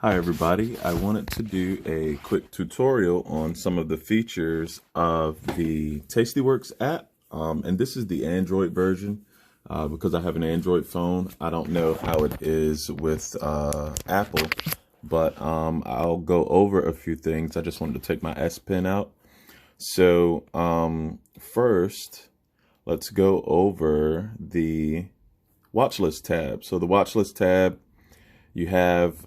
Hi everybody, I wanted to do a quick tutorial on some of the features of the Tastyworks app. And this is the Android version because I have an Android phone. I don't know how it is with Apple, but I'll go over a few things. I just wanted to take my S Pen out. So first, let's go over the Watchlist tab. So the Watchlist tab, you have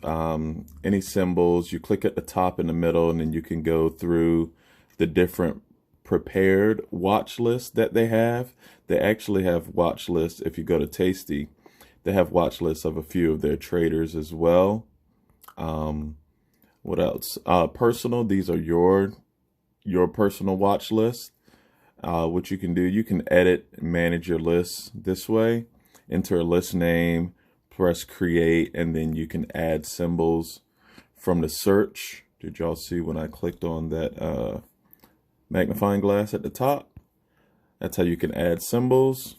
any symbols, you click at the top in the middle, and then you can go through the different prepared watch lists that they have. They actually have watch lists. If you go to Tasty, they have watch lists of a few of their traders as well. What else? Personal, these are your personal watch list. What you can do, you can edit and manage your lists this way. Enter a list name, press create, and then you can add symbols from the search. Did y'all see when I clicked on that magnifying glass at the top? That's how you can add symbols.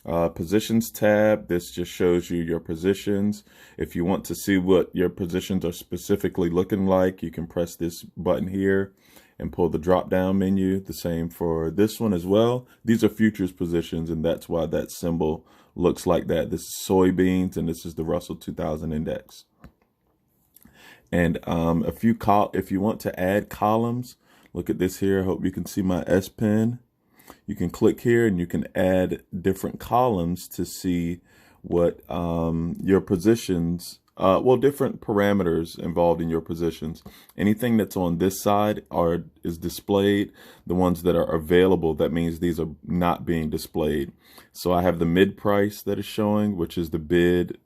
Positions tab, this just shows you your positions. If you want to see what your positions are specifically looking like, you can press this button here and pull the drop down menu. The same for this one as well. These are futures positions, and that's why that symbol looks like that. This is soybeans, and this is the Russell 2000 index. And if you want to add columns, look at this here. I hope you can see my S Pen. You can click here and you can add different columns to see what your positions, different parameters involved in your positions. Anything that's on this side is displayed. The ones that are available, that means these are not being displayed. So I have the mid price that is showing, which is the bid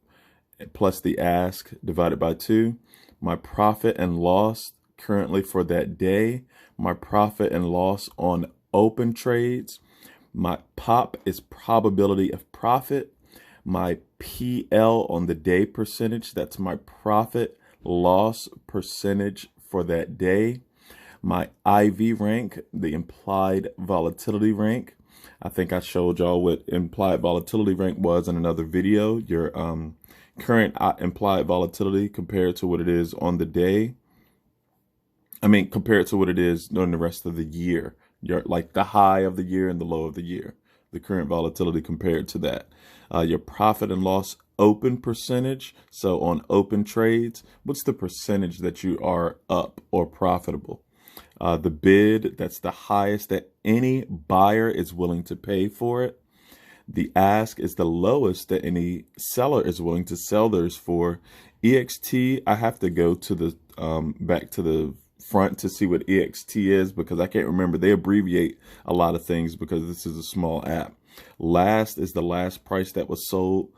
plus the ask divided by 2. My profit and loss currently for that day. My profit and loss on open trades. My POP is probability of profit. My PL on the day percentage, that's my profit loss percentage for that day. My IV rank, the implied volatility rank. I think I showed y'all what implied volatility rank was in another video. Your current implied volatility compared to what it is on the day. Compared to what it is during the rest of the year. Like the high of the year and the low of the year. The current volatility compared to that. Your profit and loss open percentage. So on open trades, what's the percentage that you are up or profitable? The bid, that's the highest that any buyer is willing to pay for it. The ask is the lowest that any seller is willing to sell theirs for. EXT, I have to go to the back to the front to see what EXT is because I can't remember. They abbreviate a lot of things because this is a small app. Last is the last price that was sold.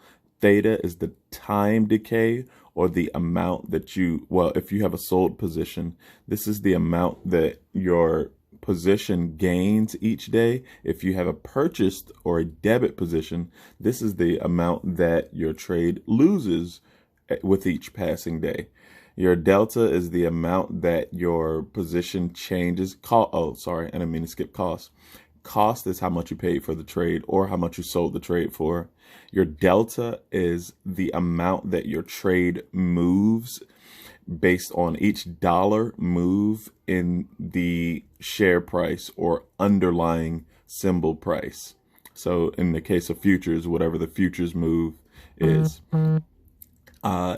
Theta is the time decay or the amount that if you have a sold position, this is the amount that your position gains each day. If you have a purchased or a debit position, this is the amount that your trade loses with each passing day. Your delta is the amount that your position changes. I didn't mean to skip cost. Cost is how much you paid for the trade or how much you sold the trade for. Your delta is the amount that your trade moves based on each dollar move in the share price or underlying symbol price. So in the case of futures, whatever the futures move is.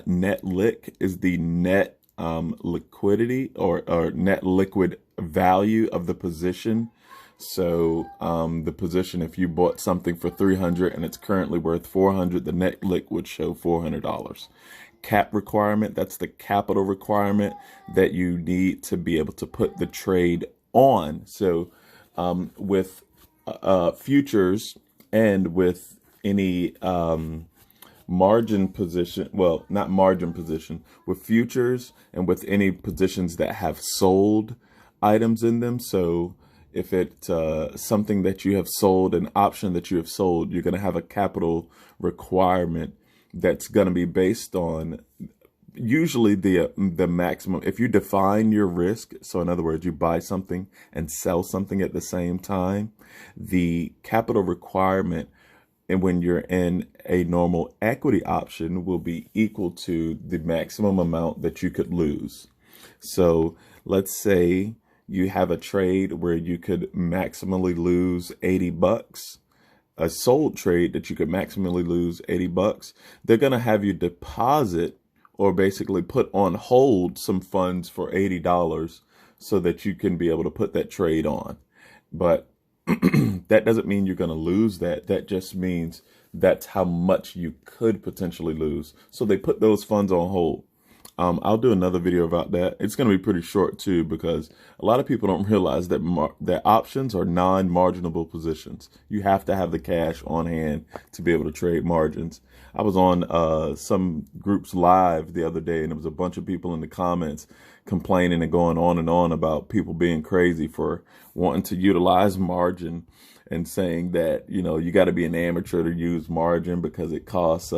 Net lick is the net liquidity or net liquid value of the position. So the position, if you bought something for $300 and it's currently worth $400, the net lick would show $400. Cap requirement, that's the capital requirement that you need to be able to put the trade on. So with futures and with any margin position, not margin position, with futures and with any positions that have sold items in them. So if it's something that you have sold, an option that you have sold, you're going to have a capital requirement that's going to be based on usually the maximum. If you define your risk, so in other words, you buy something and sell something at the same time, the capital requirement and when you're in a normal equity option will be equal to the maximum amount that you could lose. So let's say you have a trade where you could maximally lose 80 bucks, a sold trade that you could maximally lose 80 bucks. They're going to have you deposit or basically put on hold some funds for $80 so that you can be able to put that trade on. But that doesn't mean you're going to lose that. That just means that's how much you could potentially lose. So they put those funds on hold. I'll do another video about that. It's going to be pretty short too, because a lot of people don't realize that that options are non-marginable positions. You have to have the cash on hand to be able to trade margins. I was on some groups live the other day, and there was a bunch of people in the comments complaining and going on and on about people being crazy for wanting to utilize margin and saying that, you know, you got to be an amateur to use margin because it costs,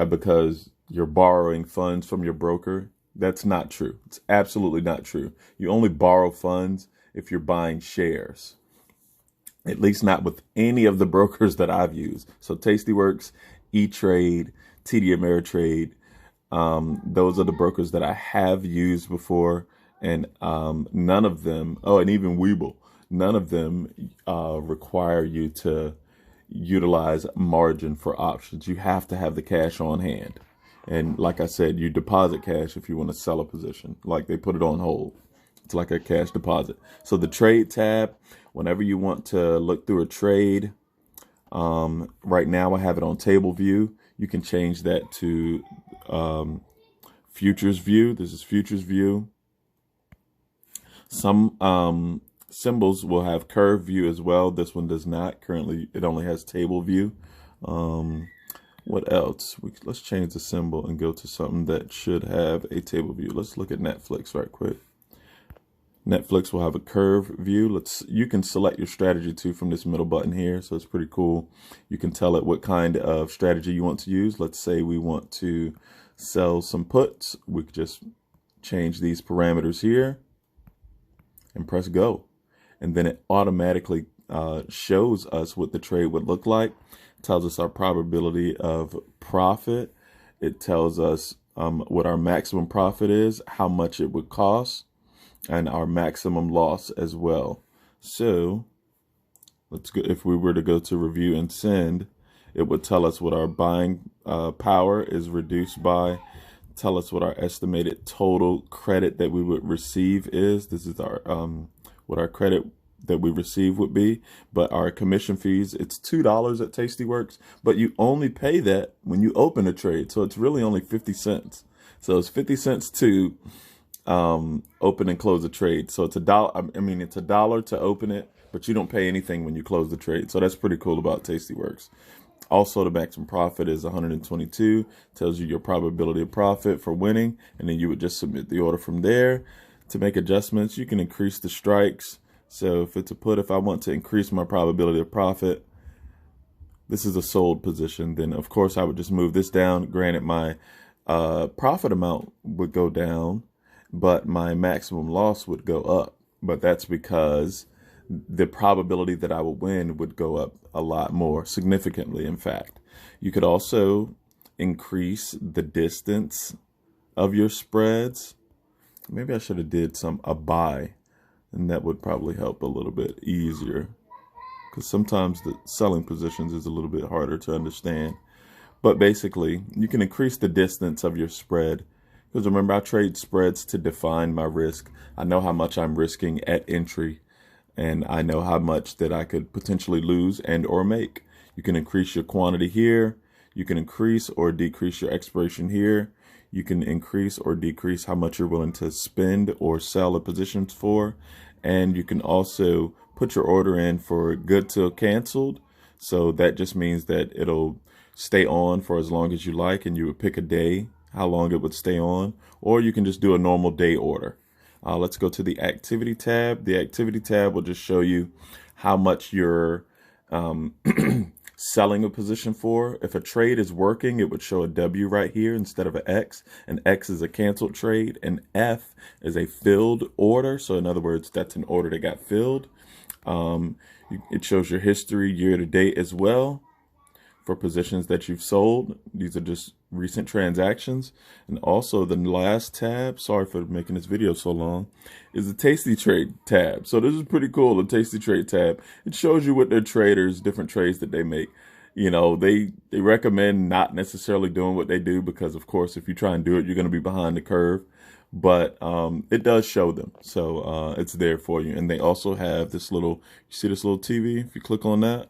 because you're borrowing funds from your broker. That's not true. It's absolutely not true. You only borrow funds if you're buying shares, at least not with any of the brokers that I've used. So Tastyworks, E-Trade, TD Ameritrade, those are the brokers that I have used before, and none of them, oh, and even Webull, none of them require you to utilize margin for options. You have to have the cash on hand. And like I said, you deposit cash if you want to sell a position, like they put it on hold. It's like a cash deposit. So the trade tab, whenever you want to look through a trade, right now I have it on table view. You can change that to futures view. This is futures view. Some symbols will have curve view as well. This one does not. Currently, it only has table view. What else? Let's change the symbol and go to something that should have a table view. Let's look at Netflix right quick. Netflix will have a curve view. You can select your strategy too from this middle button here. So it's pretty cool. You can tell it what kind of strategy you want to use. Let's say we want to sell some puts. We could just change these parameters here and press go. And then it automatically shows us what the trade would look like. It tells us our probability of profit. It tells us what our maximum profit is, how much it would cost, and our maximum loss as well. So let's go. If we were to go to review and send, it would tell us what our buying power is reduced by, tell us what our estimated total credit that we would receive is. This is our what our credit that we receive would be. But our commission fees, it's $2 at Tastyworks, but you only pay that when you open a trade. So it's really only 50 cents. So it's 50 cents to open and close a trade. So it's $1. I mean, it's $1 to open it, but you don't pay anything when you close the trade. So that's pretty cool about Tastyworks. Also, the maximum profit is 122, tells you your probability of profit for winning, and then you would just submit the order from there. To make adjustments, you can increase the strikes. So if it's a put, if I want to increase my probability of profit, this is a sold position, then of course I would just move this down. Granted, my profit amount would go down, but my maximum loss would go up. But that's because the probability that I would win would go up a lot more, significantly, in fact. You could also increase the distance of your spreads. Maybe I should have did a buy, and that would probably help a little bit easier, because sometimes the selling positions is a little bit harder to understand. But basically, you can increase the distance of your spread, because remember, I trade spreads to define my risk. I know how much I'm risking at entry, and I know how much that I could potentially lose and or make. You can increase your quantity here. You can increase or decrease your expiration here. You can increase or decrease how much you're willing to spend or sell the positions for. And you can also put your order in for good till canceled. So that just means that it'll stay on for as long as you like, and you would pick a day, how long it would stay on, or you can just do a normal day order. Let's go to the activity tab. The activity tab will just show you how much you're selling a position for. If a trade is working, it would show a W right here instead of an X. An X is a canceled trade. An F is a filled order. So in other words, that's an order that got filled. It shows your history year to date as well. for positions that you've sold. These are just recent transactions. And also the last tab, sorry for making this video so long, is the Tasty Trade tab. So this is pretty cool, the Tasty Trade tab. It shows you what their traders, different trades that they make. You know, they recommend not necessarily doing what they do because, of course, if you try and do it, you're going to be behind the curve. But it does show them. So it's there for you. And they also have this little, you see this little TV? If you click on that,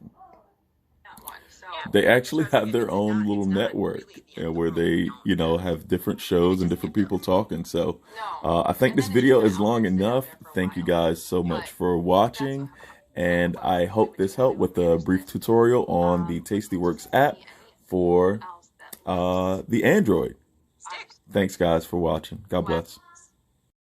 they actually have their own little network where they, you know, have different shows and different people talking. So I think this video is long enough. Thank you guys so much for watching. And I hope this helped with a brief tutorial on the Tastyworks app for the Android. Thanks guys for watching. God bless.